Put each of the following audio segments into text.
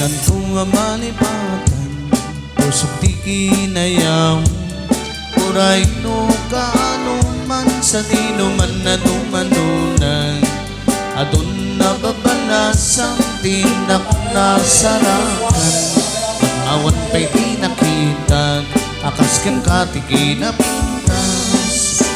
Kantong amalipatan, pusok di kinayam. Uray no kaano man sa tinuman na dumanunan. Adun na babalasang tinak na sarakan. Awan pa'y di nakita, akas ken katiki na pintas.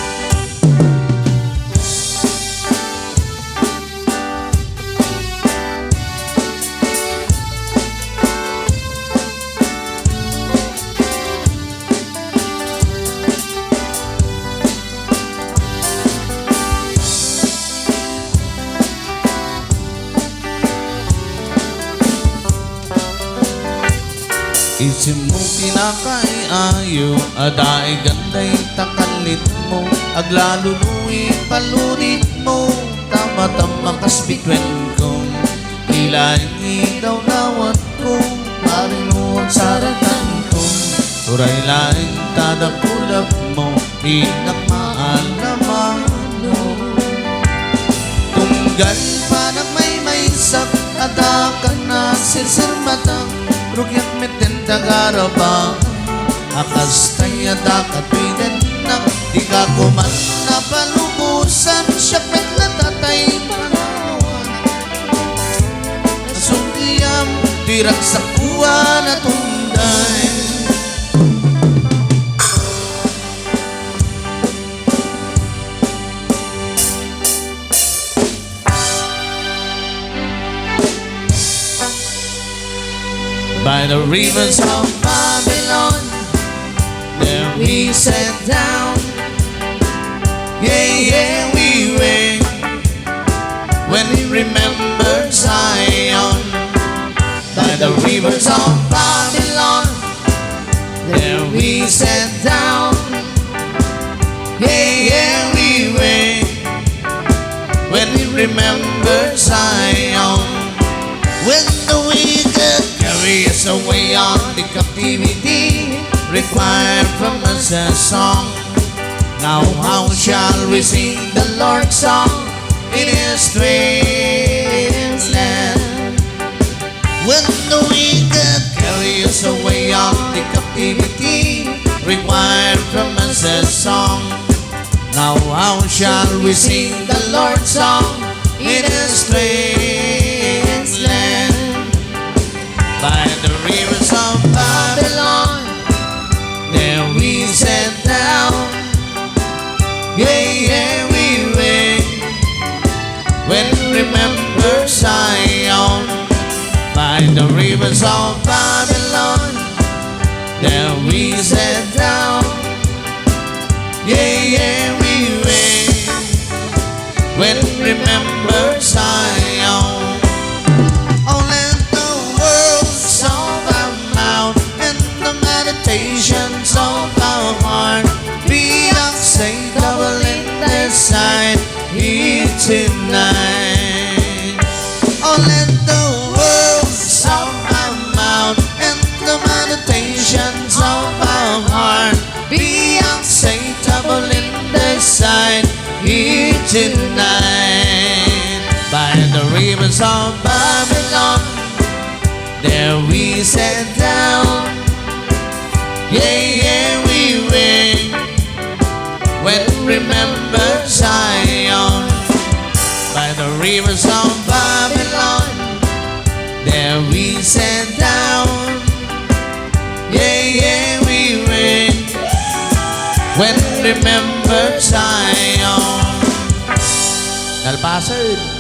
Isim mo pinakaiayo, aday ganday takalit mo. Aglaluluwi palunit mo, tama-tama kas bitwen kong. Ilaing daw nawat ko, marinuang saratan ko. Uray laing tadakulap mo, pinakmaan naman mo. Tunggal pa na may sak, adakan na sirsirmatang. Rugyat meten dagarabang, akas tayo dakat pinenak. Di ka kuman na palubusan, syapet na tatay panawan. Nasundiyam, dirang sa kuwa na tunday. By the rivers of Babylon, there we sat down. Yeah, yeah, we went when we remembered Zion. By the rivers of Babylon, there we sat down. Yeah, yeah, we went when we remembered Zion. When the wicked carry us away on the captivity required from us a song. Now how shall we sing the Lord's song in His strange land? When the wicked carry us away on the captivity required from us a song. Now how shall we sing the Lord's song in His strange land? By the rivers of Babylon, there we sat down. Yeah, yeah, we went when we remember Zion. By the rivers of Babylon, there we sat down. Yeah, yeah, we went when we remember Zion. Meditations of our heart be acceptable in Thy sight here tonight. Oh, let the words of our mouth and the meditations of our heart be acceptable in Thy sight here tonight. By the rivers of Babylon, there we sat down. Yeah, yeah, we went when we remember Zion. By the rivers of Babylon, there we sat down. Yeah, yeah, we went when we remember Zion. Balse.